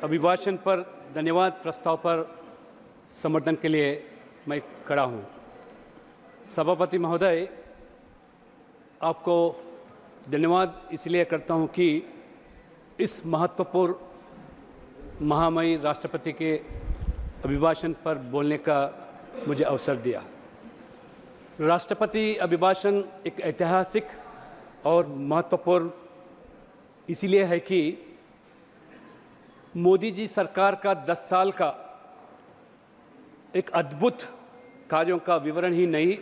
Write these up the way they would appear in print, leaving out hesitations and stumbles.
अभिभाषण पर धन्यवाद प्रस्ताव पर समर्थन के लिए मैं खड़ा हूं। सभापति महोदय, आपको धन्यवाद इसलिए करता हूं कि इस महत्वपूर्ण महामहिम राष्ट्रपति के अभिभाषण पर बोलने का मुझे अवसर दिया। राष्ट्रपति अभिभाषण एक ऐतिहासिक और महत्वपूर्ण इसलिए है कि मोदी जी सरकार का 10 साल का एक अद्भुत कार्यों का विवरण ही नहीं,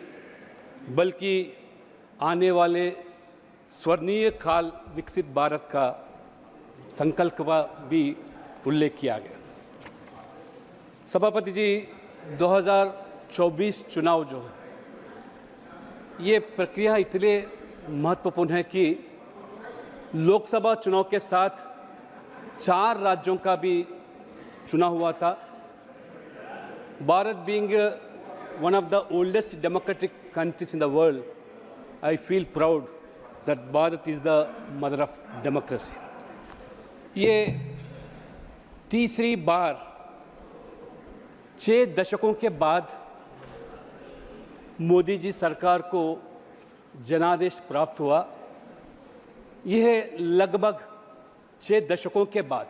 बल्कि आने वाले स्वर्णीय काल विकसित भारत का संकल्प का भी उल्लेख किया गया। सभापति जी, 2024 चुनाव जो है, ये प्रक्रिया इतने महत्वपूर्ण है कि लोकसभा चुनाव के साथ 4 राज्यों का भी चुनाव हुआ था। Bharat being one of the oldest democratic countries in the world, I feel proud that Bharat is the mother of democracy. ये तीसरी बार 6 दशकों के बाद मोदी जी सरकार को जनादेश प्राप्त हुआ। यह लगभग 6 दशकों के बाद,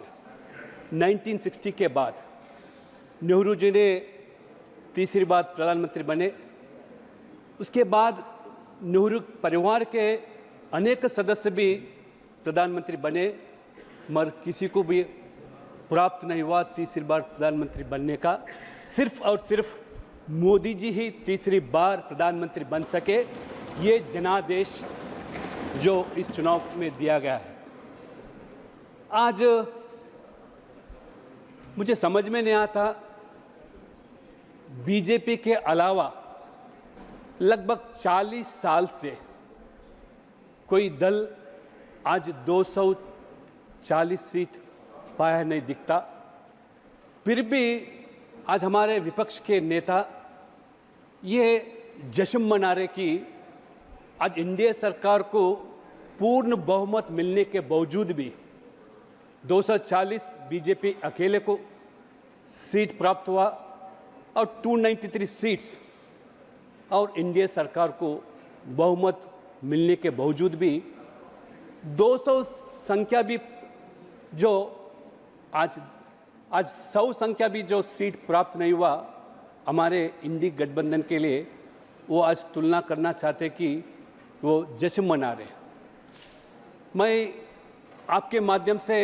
1960 के बाद नेहरू जी ने तीसरी बार प्रधानमंत्री बने। उसके बाद नेहरू परिवार के अनेक सदस्य भी प्रधानमंत्री बने, मगर किसी को भी प्राप्त नहीं हुआ तीसरी बार प्रधानमंत्री बनने का। सिर्फ और सिर्फ मोदी जी ही तीसरी बार प्रधानमंत्री बन सके, ये जनादेश जो इस चुनाव में दिया गया है। आज मुझे समझ में नहीं आता, बीजेपी के अलावा लगभग 40 साल से कोई दल आज 240 सीट पाया नहीं दिखता। फिर भी आज हमारे विपक्ष के नेता ये जश्न मना रहे कि आज एनडीए सरकार को पूर्ण बहुमत मिलने के बावजूद भी 240 बीजेपी अकेले को सीट प्राप्त हुआ और 293 सीट्स, और एनडीए सरकार को बहुमत मिलने के बावजूद भी 200 संख्या भी जो आज 100 संख्या भी जो सीट प्राप्त नहीं हुआ हमारे इंडी गठबंधन के लिए, वो आज तुलना करना चाहते कि वो जश्न मना रहे। मैं आपके माध्यम से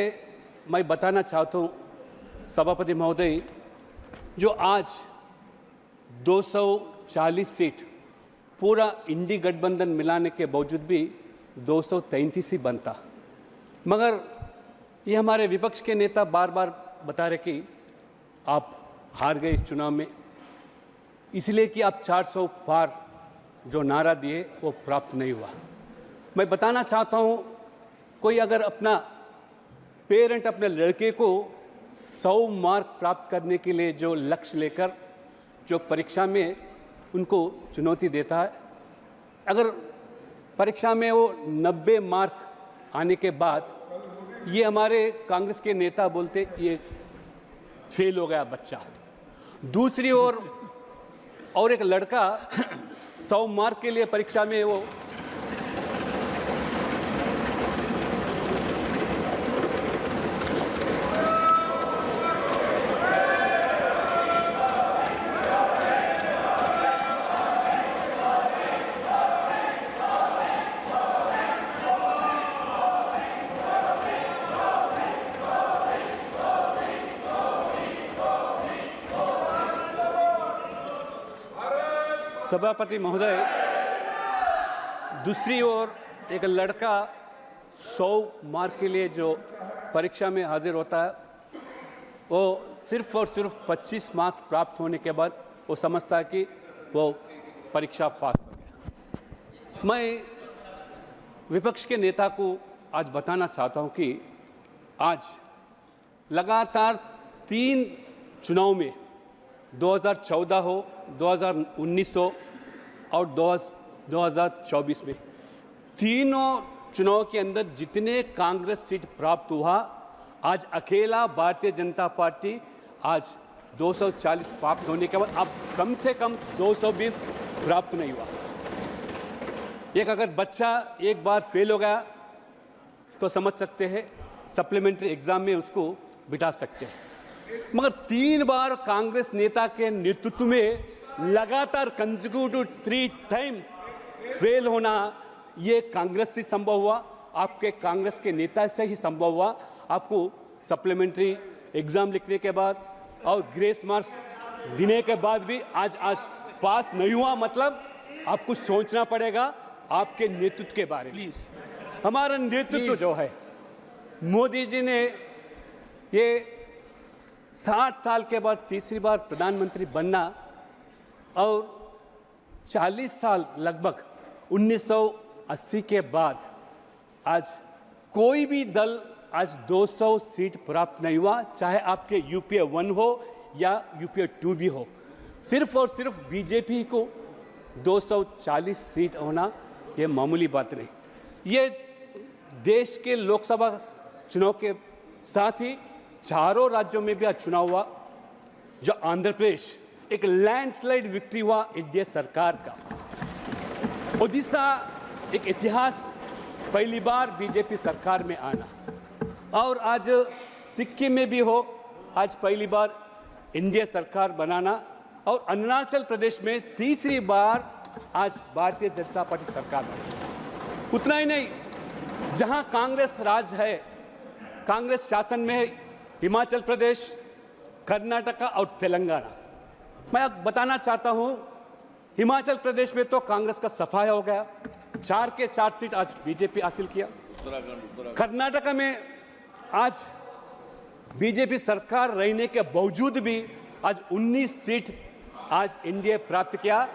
मैं बताना चाहता हूँ सभापति महोदय, जो आज 240 सीट पूरा इंडी गठबंधन मिलाने के बावजूद भी 233 ही बनता, मगर ये हमारे विपक्ष के नेता बार बार बता रहे कि आप हार गए इस चुनाव में, इसलिए कि आप 400 पार जो नारा दिए वो प्राप्त नहीं हुआ। मैं बताना चाहता हूँ, कोई अगर अपना पेरेंट अपने लड़के को 100 मार्क प्राप्त करने के लिए जो लक्ष्य लेकर जो परीक्षा में उनको चुनौती देता है, अगर परीक्षा में वो 90 मार्क आने के बाद ये हमारे कांग्रेस के नेता बोलते ये फेल हो गया बच्चा। दूसरी ओर और एक लड़का 100 मार्क के लिए परीक्षा में वो सभापति महोदय, दूसरी ओर एक लड़का 100 मार्क के लिए जो परीक्षा में हाजिर होता है, वो सिर्फ और सिर्फ 25 मार्क प्राप्त होने के बाद वो समझता है कि वो परीक्षा पास हो गया। मैं विपक्ष के नेता को आज बताना चाहता हूं कि आज लगातार 3 चुनाव में 2014 हो, 2019 हो और 2024 में, तीनों चुनाव के अंदर जितने कांग्रेस सीट प्राप्त हुआ आज अकेला भारतीय जनता पार्टी आज 240 प्राप्त होने के बाद अब कम से कम 200 भी प्राप्त नहीं हुआ। एक अगर बच्चा एक बार फेल हो गया तो समझ सकते हैं सप्लीमेंट्री एग्जाम में उसको बिठा सकते हैं, मगर 3 बार कांग्रेस नेता के नेतृत्व में लगातार कंसेक्यूटिव 3 टाइम्स फेल होना ये कांग्रेस से संभव हुआ, आपके कांग्रेस के नेता से ही संभव हुआ। आपको सप्लीमेंट्री एग्जाम लिखने के बाद और ग्रेस मार्क्स देने के बाद भी आज पास नहीं हुआ, मतलब आपको सोचना पड़ेगा आपके नेतृत्व के बारे में। हमारा नेतृत्व जो है, मोदी जी ने ये 60 साल के बाद तीसरी बार प्रधानमंत्री बनना और 40 साल लगभग 1980 के बाद आज कोई भी दल आज 200 सीट प्राप्त नहीं हुआ, चाहे आपके यूपीए 1 हो या यूपीए 2 भी हो। सिर्फ और सिर्फ बीजेपी को 240 सीट होना ये मामूली बात नहीं। ये देश के लोकसभा चुनाव के साथ ही चारों राज्यों में भी आज चुनाव हुआ, जो आंध्र प्रदेश एक लैंडस्लाइड विक्ट्री हुआ एनडीए सरकार का। ओडिशा एक इतिहास, पहली बार बीजेपी सरकार में आना, और आज सिक्किम में भी हो आज पहली बार एनडीए सरकार बनाना, और अरुणाचल प्रदेश में तीसरी बार आज भारतीय जनता पार्टी सरकार बनी। उतना ही नहीं, जहां कांग्रेस राज है, कांग्रेस शासन में है, हिमाचल प्रदेश, कर्नाटका और तेलंगाना। मैं बताना चाहता हूं, हिमाचल प्रदेश में तो कांग्रेस का सफाया हो गया, 4 के 4 सीट आज बीजेपी हासिल किया। कर्नाटका में आज बीजेपी सरकार रहने के बावजूद भी आज 19 सीट आज एनडीए प्राप्त किया।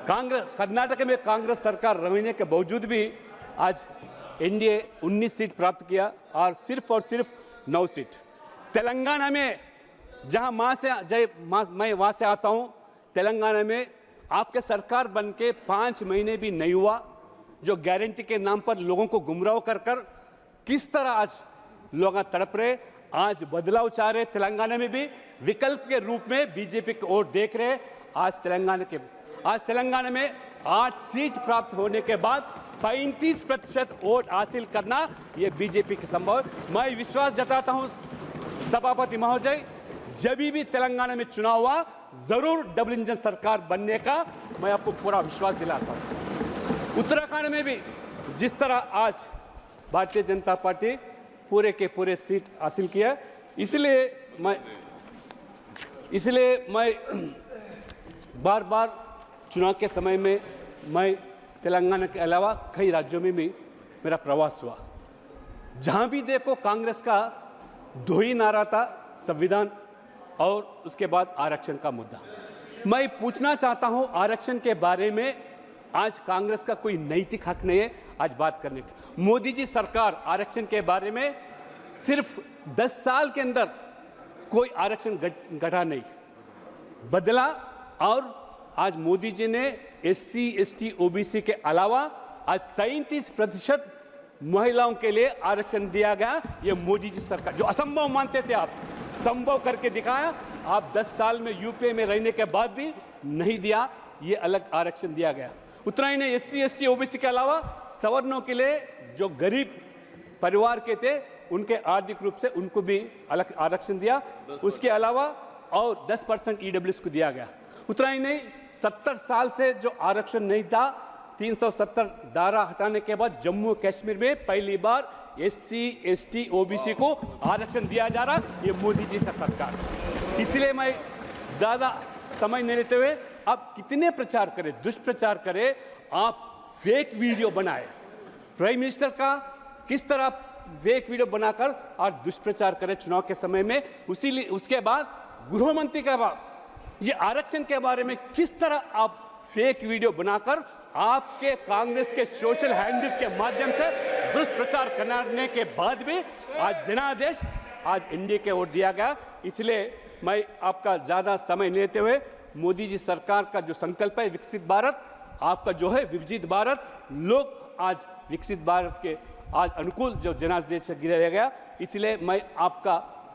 कर्नाटक में कांग्रेस सरकार रहने के बावजूद भी आज एनडीए 19 सीट प्राप्त किया और सिर्फ 9 सीट। तेलंगाना में, जहां मैं वहां से आता हूं, तेलंगाना में आपके सरकार बन के 5 महीने भी नहीं हुआ, जो गारंटी के नाम पर लोगों को गुमराह कर किस तरह आज लोग तड़प रहे, आज बदलाव चाह रहे। तेलंगाना में भी विकल्प के रूप में बीजेपी की ओर देख रहे। आज तेलंगाना में 8 सीट प्राप्त होने के बाद 35% वोट हासिल करना यह बीजेपी के संभव है। मैं विश्वास जताता हूं सभापति महोदय, जब भी तेलंगाना में चुनाव हुआ जरूर डबल इंजन सरकार बनने का मैं आपको पूरा विश्वास दिलाता हूं। उत्तराखंड में भी जिस तरह आज भारतीय जनता पार्टी पूरे के पूरे सीट हासिल किया, इसलिए मैं बार बार चुनाव के समय में मैं तेलंगाना के अलावा कई राज्यों में भी मेरा प्रवास हुआ। जहां भी देखो कांग्रेस का 2 ही नारा था, संविधान और उसके बाद आरक्षण का मुद्दा। मैं पूछना चाहता हूं आरक्षण के बारे में, आज कांग्रेस का कोई नैतिक हक नहीं है आज बात करने का। मोदी जी सरकार आरक्षण के बारे में सिर्फ 10 साल के अंदर कोई आरक्षण घटा नहीं, बदला, और आज मोदी जी ने एससी, एसटी, ओबीसी के अलावा आज 33% महिलाओं के लिए आरक्षण दिया गया। ये मोदी जी सरकार, जो असंभव मानते थे आप, संभव करके दिखाया। आप 10 साल में यूपीए में रहने के बाद भी नहीं दिया, ये अलग आरक्षण दिया गया। उतना ही नहीं, एससी, एसटी, ओबीसी के अलावा सवर्णों के लिए जो गरीब परिवार के थे उनके आर्थिक रूप से उनको भी अलग आरक्षण दिया। उसके अलावा और 10% ईडब्ल्यूएस को दिया गया। उतना ही नहीं, 70 साल से जो आरक्षण नहीं था, 370 धारा हटाने के बाद जम्मू कश्मीर में पहली बार एससी, एसटी, ओबीसी को आरक्षण दिया जा रहा, ये मोदी जी का सरकार। इसलिए मैं ज़्यादा समय नहीं लेते हुए, आप कितने प्रचार करें, दुष्प्रचार करें, आप फेक वीडियो बनाए, प्राइम मिनिस्टर का किस तरह फेक वीडियो बनाकर और दुष्प्रचार करें चुनाव के समय में। उसके बाद गृह मंत्री के बाद ये आरक्षण के बारे में किस तरह आप फेक वीडियो बनाकर आपके कांग्रेस के सोशल हैंडल्स के माध्यम से दुष्प्रचार करने के बाद भी आज जनादेश आज एनडीए के ओर दिया गया। इसलिए मैं आपका ज़्यादा समय लेते हुए, मोदी जी सरकार का जो संकल्प है विकसित भारत, आपका जो है विकसित भारत, लोग आज विकसित भारत के आज अनुकूल जो जनादेश गिराया गया, इसलिए मैं आपका